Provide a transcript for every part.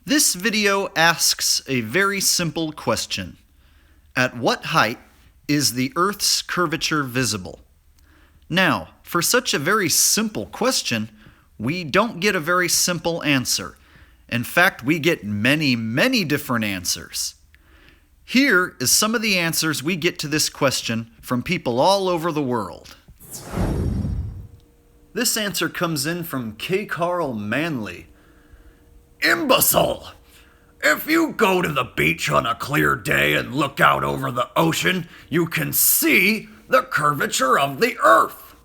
This video asks a very simple question. At what height is the Earth's curvature visible? Now, for such a very simple question, we don't get a very simple answer. In fact, we get many different answers. Here is some of the answers we get to this question from people all over the world. This answer comes in from K. Carl Manley. Imbecile! If you go to the beach on a clear day and look out over the ocean, you can see the curvature of the Earth.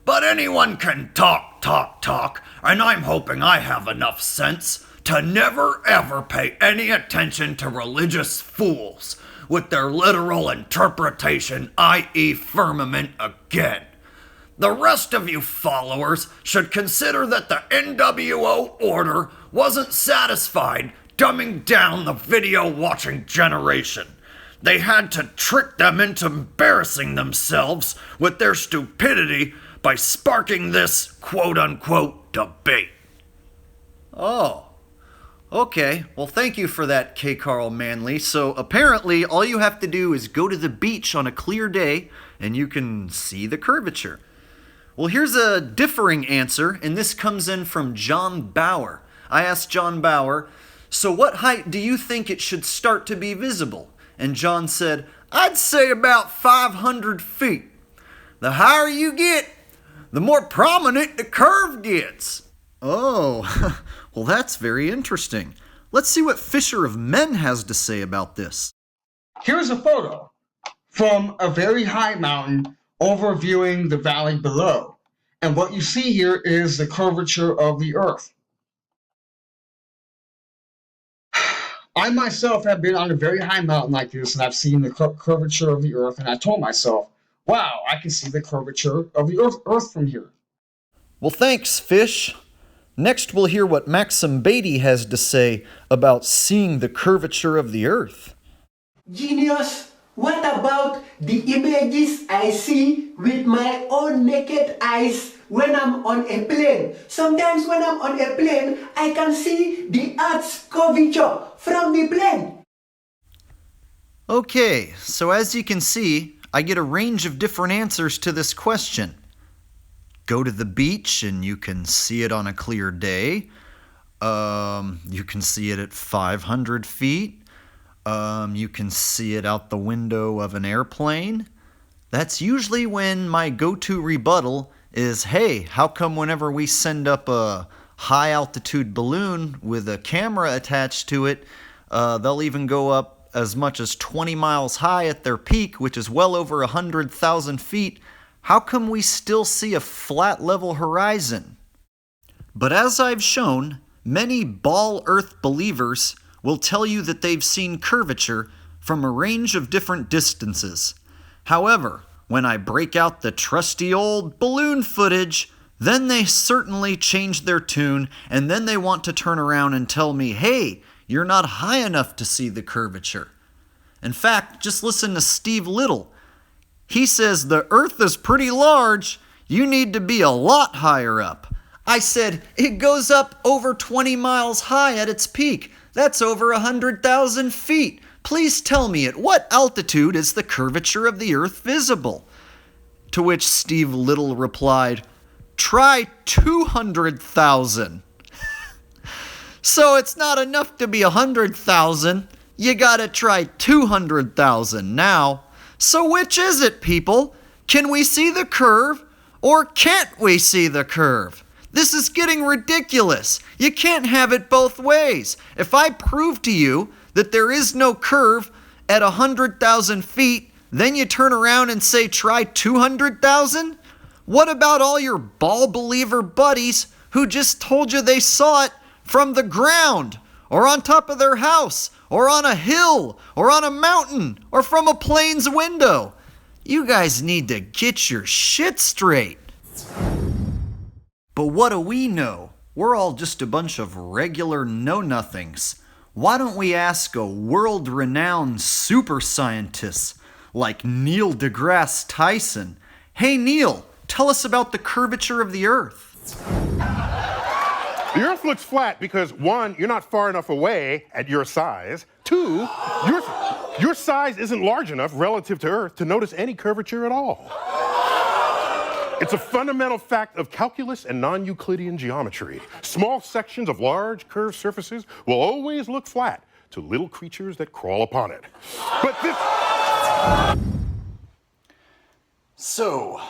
But anyone can talk, and I'm hoping I have enough sense to never ever pay any attention to religious fools with their literal interpretation, i.e. firmament again. The rest of you followers should consider that the NWO order wasn't satisfied dumbing down the video-watching generation. They had to trick them into embarrassing themselves with their stupidity by sparking this quote-unquote debate. Oh, okay. Well, thank you for that, K. Carl Manley. So apparently all you have to do is go to the beach on a clear day and you can see the curvature. Well, here's a differing answer, and this comes in from John Bauer. I asked John Bauer, so what height do you think it should start to be visible? And John said, I'd say about 500 feet. The higher you get, the more prominent the curve gets. Oh, well, that's very interesting. Let's see what Fisher of Men has to say about this. Here's a photo from a very high mountain overviewing the valley below. And what you see here is the curvature of the Earth. I myself have been on a very high mountain like this, and I've seen the curvature of the Earth, and I told myself, wow, I can see the curvature of the Earth from here. Well, thanks, Fish. Next, we'll hear what Maxim Beatty has to say about seeing the curvature of the Earth. Genius! What about the images I see with my own naked eyes when I'm on a plane? Sometimes when I'm on a plane, I can see the Earth's curvature from the plane. Okay, so as you can see, I get a range of different answers to this question. Go to the beach and you can see it on a clear day. You can see it at 500 feet. You can see it out the window of an airplane. That's usually when my go-to rebuttal is, hey, how come whenever we send up a high-altitude balloon with a camera attached to it, they'll even go up as much as 20 miles high at their peak, which is well over 100,000 feet. How come we still see a flat level horizon? But as I've shown, many ball Earth believers will tell you that they've seen curvature from a range of different distances. However, when I break out the trusty old balloon footage, then they certainly change their tune, and then they want to turn around and tell me, hey, you're not high enough to see the curvature. In fact, just listen to Steve Little. He says the Earth is pretty large, you need to be a lot higher up. I said, it goes up over 20 miles high at its peak. That's over 100,000 feet. Please tell me at what altitude is the curvature of the Earth visible? To which Steve Little replied, try 200,000. So it's not enough to be 100,000. You gotta try 200,000 now. So which is it, people? Can we see the curve or can't we see the curve? This is getting ridiculous. You can't have it both ways. If I prove to you that there is no curve at 100,000 feet, then you turn around and say try 200,000? What about all your ball believer buddies who just told you they saw it from the ground, or on top of their house, or on a hill, or on a mountain, or from a plane's window? You guys need to get your shit straight. But what do we know? We're all just a bunch of regular know-nothings. Why don't we ask a world-renowned super scientist like Neil DeGrasse Tyson? Hey Neil, tell us about the curvature of the Earth. The Earth looks flat because, one, you're not far enough away at your size. Two, your size isn't large enough relative to Earth to notice any curvature at all. It's a fundamental fact of calculus and non-Euclidean geometry. Small sections of large curved surfaces will always look flat to little creatures that crawl upon it. But this... So,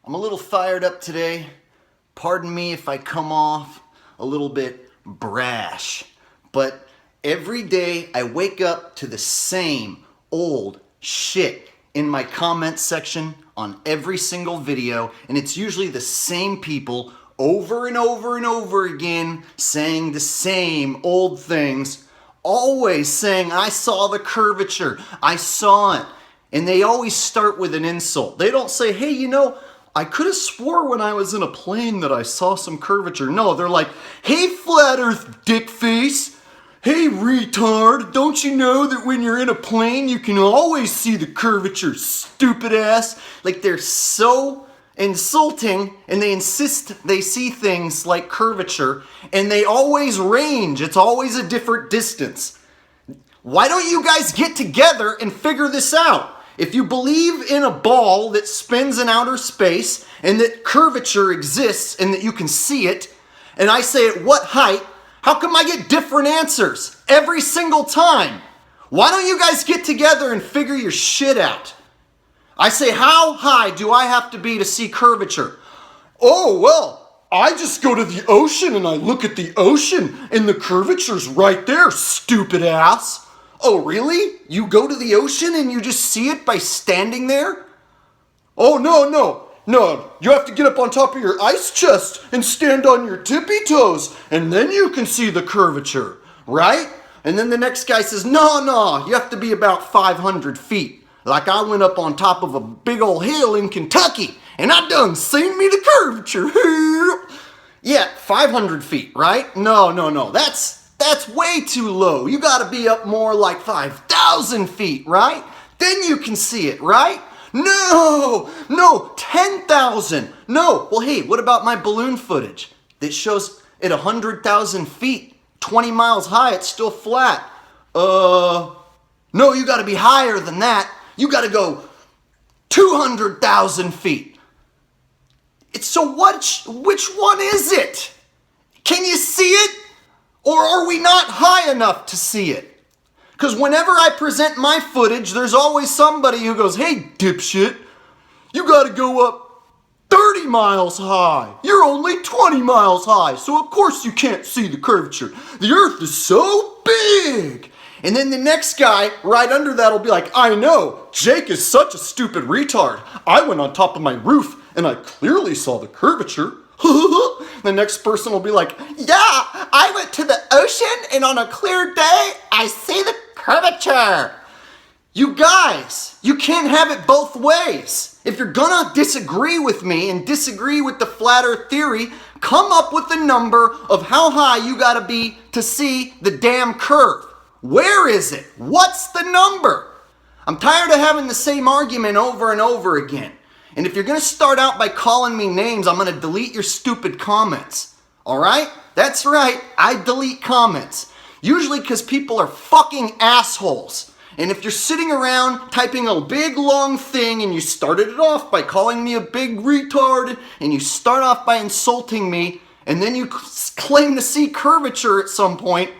I'm a little fired up today. Pardon me if I come off a little bit brash, but every day I wake up to the same old shit in my comment section on every single video, and it's usually the same people over and over and over again saying the same old things, always saying, I saw the curvature, I saw it. And they always start with an insult. They don't say, hey, you know, I could have swore when I was in a plane that I saw some curvature. No, they're like, hey, flat earth dick face. Hey, retard, don't you know that when you're in a plane, you can always see the curvature, stupid ass? Like, they're so insulting, and they insist they see things like curvature, and they always range. It's always a different distance. Why don't you guys get together and figure this out? If you believe in a ball that spins in outer space and that curvature exists and that you can see it, and I say at what height, how come I get different answers every single time? Why don't you guys get together and figure your shit out? I say, how high do I have to be to see curvature? Oh, well, I just go to the ocean and I look at the ocean and the curvature's right there, stupid ass. Oh, really? You go to the ocean and you just see it by standing there? Oh, no. You have to get up on top of your ice chest and stand on your tippy toes, and then you can see the curvature, right? And then the next guy says, no, you have to be about 500 feet. Like I went up on top of a big old hill in Kentucky, and I done seen me the curvature. Yeah, 500 feet, right? No. That's way too low. You gotta be up more like 5,000 feet, right? Then you can see it, right? No, 10,000. No, well, hey, what about my balloon footage that shows at 100,000 feet, 20 miles high, it's still flat? No, you gotta be higher than that. You gotta go 200,000 feet. So which one is it? Can you see it? Or are we not high enough to see it? Because whenever I present my footage, there's always somebody who goes, hey, dipshit, you gotta go up 30 miles high. You're only 20 miles high, so of course you can't see the curvature. The Earth is so big. And then the next guy right under that will be like, I know, Jake is such a stupid retard. I went on top of my roof and I clearly saw the curvature. The next person will be like, yeah, I went to the ocean and on a clear day, I see the curvature. You guys, you can't have it both ways. If you're gonna disagree with me and disagree with the flat earth theory, come up with the number of how high you gotta be to see the damn curve. Where is it? What's the number? I'm tired of having the same argument over and over again. And if you're going to start out by calling me names, I'm going to delete your stupid comments. All right? That's right. I delete comments. Usually because people are fucking assholes. And if you're sitting around typing a big long thing and you started it off by calling me a big retard and you start off by insulting me and then you claim to see curvature at some point,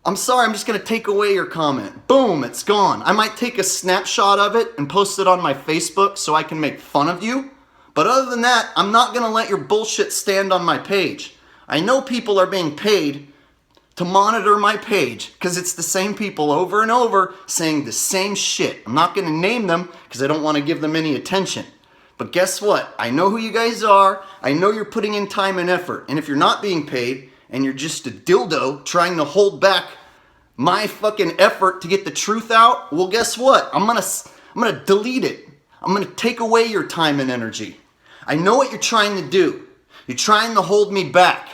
I'm sorry, I'm just going to take away your comment. Boom, it's gone. I might take a snapshot of it and post it on my Facebook so I can make fun of you. But other than that, I'm not going to let your bullshit stand on my page. I know people are being paid to monitor my page because it's the same people over and over saying the same shit. I'm not going to name them because I don't want to give them any attention. But guess what? I know who you guys are. I know you're putting in time and effort. And if you're not being paid, and you're just a dildo trying to hold back my fucking effort to get the truth out, well, guess what? I'm gonna delete it. I'm gonna take away your time and energy. I know what you're trying to do. You're trying to hold me back.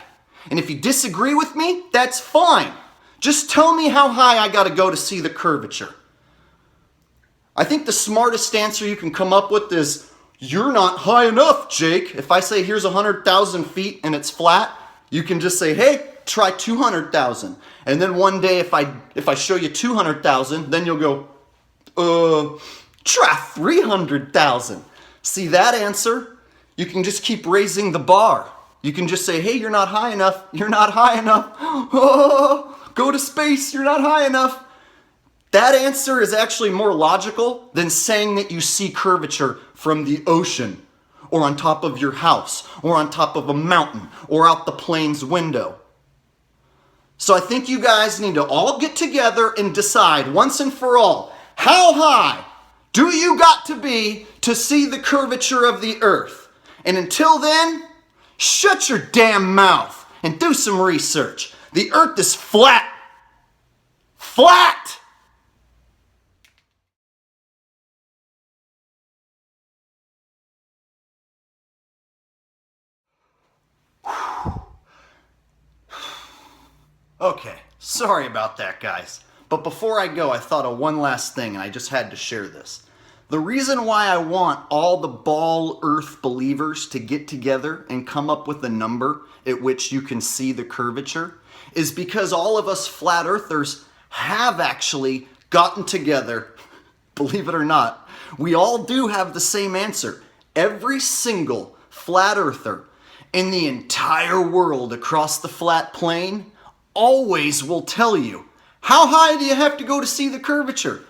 And if you disagree with me, that's fine. Just tell me how high I gotta go to see the curvature. I think the smartest answer you can come up with is, you're not high enough, Jake. If I say here's 100,000 feet and it's flat, You can just say, hey, try 200,000. And then one day if I show you 200,000, then you'll go, try 300,000. See that answer? You can just keep raising the bar. You can just say, hey, you're not high enough. You're not high enough. Oh, go to space. You're not high enough. That answer is actually more logical than saying that you see curvature from the ocean or on top of your house or on top of a mountain or out the plane's window. So I think you guys need to all get together and decide once and for all, how high do you got to be to see the curvature of the earth? And until then, shut your damn mouth and do some research. The earth is flat. Flat! Okay, sorry about that, guys. But before I go, I thought of one last thing, and I just had to share this. The reason why I want all the ball earth believers to get together and come up with a number at which you can see the curvature is because all of us flat earthers have actually gotten together. Believe it or not, we all do have the same answer. Every single flat earther in the entire world across the flat plane always will tell you, how high do you have to go to see the curvature?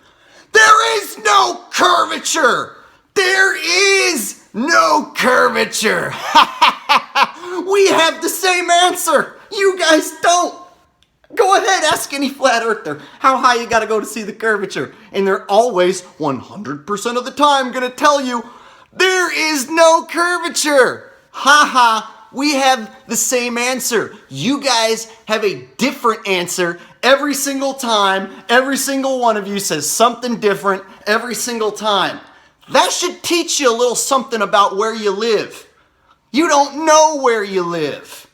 There is no curvature! There is no curvature! We have the same answer! You guys don't! Go ahead, ask any flat earther how high you gotta go to see the curvature. And they're always, 100% of the time, gonna tell you, there is no curvature! Ha! We have the same answer. You guys have a different answer every single time. Every single one of you says something different every single time. That should teach you a little something about where you live. You don't know where you live.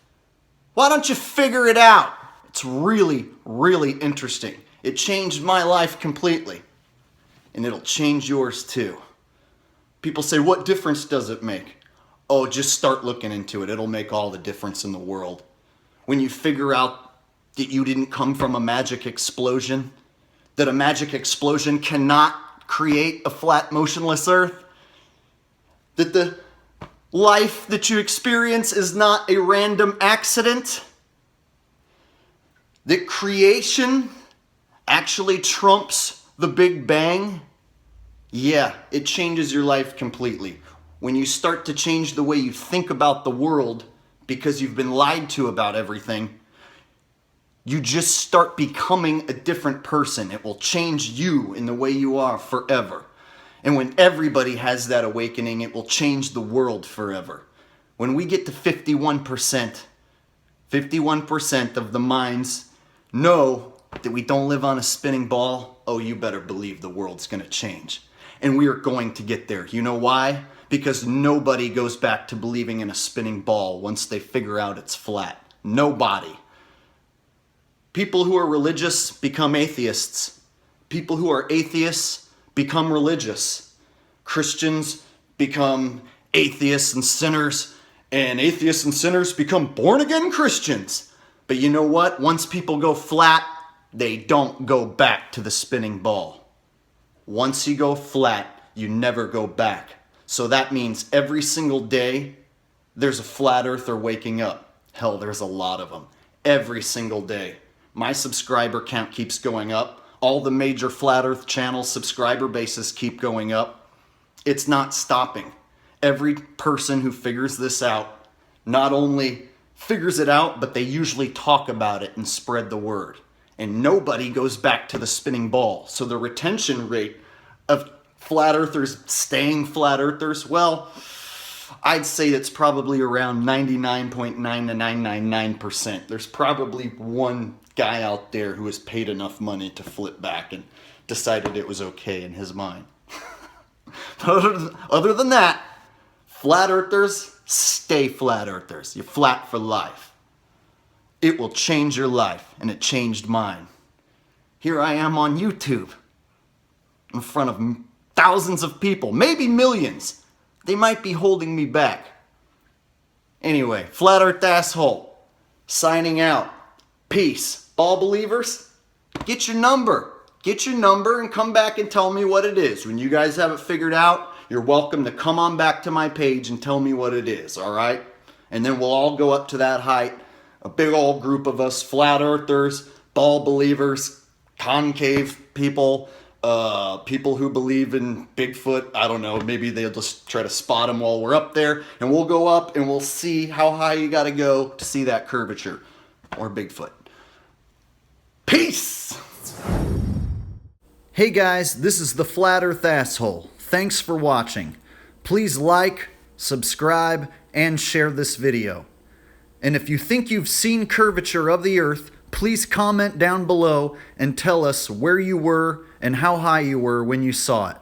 Why don't you figure it out? It's really, really interesting. It changed my life completely. And it'll change yours too. People say, what difference does it make? Oh, just start looking into it. It'll make all the difference in the world. When you figure out that you didn't come from a magic explosion, that a magic explosion cannot create a flat, motionless earth, that the life that you experience is not a random accident, that creation actually trumps the Big Bang, yeah, it changes your life completely. When you start to change the way you think about the world because you've been lied to about everything, you just start becoming a different person. It will change you in the way you are forever. And when everybody has that awakening, it will change the world forever. When we get to 51% of the minds know that we don't live on a spinning ball, oh, you better believe the world's going to change. And we are going to get there. You know why? Because nobody goes back to believing in a spinning ball once they figure out it's flat. Nobody. People who are religious become atheists. People who are atheists become religious. Christians become atheists and sinners, and atheists and sinners become born-again Christians. But you know what? Once people go flat, they don't go back to the spinning ball. Once you go flat, you never go back. So that means every single day, there's a flat earther waking up. Hell, there's a lot of them. Every single day. My subscriber count keeps going up. All the major flat earth channels subscriber bases keep going up. It's not stopping. Every person who figures this out not only figures it out, but they usually talk about it and spread the word. And nobody goes back to the spinning ball. So the retention rate of flat earthers staying flat earthers, well, I'd say it's probably around 99.9999%. There's probably one guy out there who has paid enough money to flip back and decided it was okay in his mind. Other than that, flat earthers stay flat earthers. You're flat for life. It will change your life, and it changed mine. Here I am on YouTube in front of thousands of people, maybe millions. They might be holding me back. Anyway, flat earth asshole, signing out. Peace. Ball believers, get your number. Get your number and come back and tell me what it is. When you guys have it figured out, you're welcome to come on back to my page and tell me what it is, all right? And then we'll all go up to that height, a big old group of us, flat earthers, ball believers, concave people, people who believe in Bigfoot. I don't know, maybe they'll just try to spot him while we're up there. And we'll go up and we'll see how high you got to go to see that curvature or Bigfoot. Peace! Hey guys, this is the Flat Earth Asshole. Thanks for watching. Please like, subscribe, and share this video. And if you think you've seen curvature of the Earth, please comment down below and tell us where you were and how high you were when you saw it.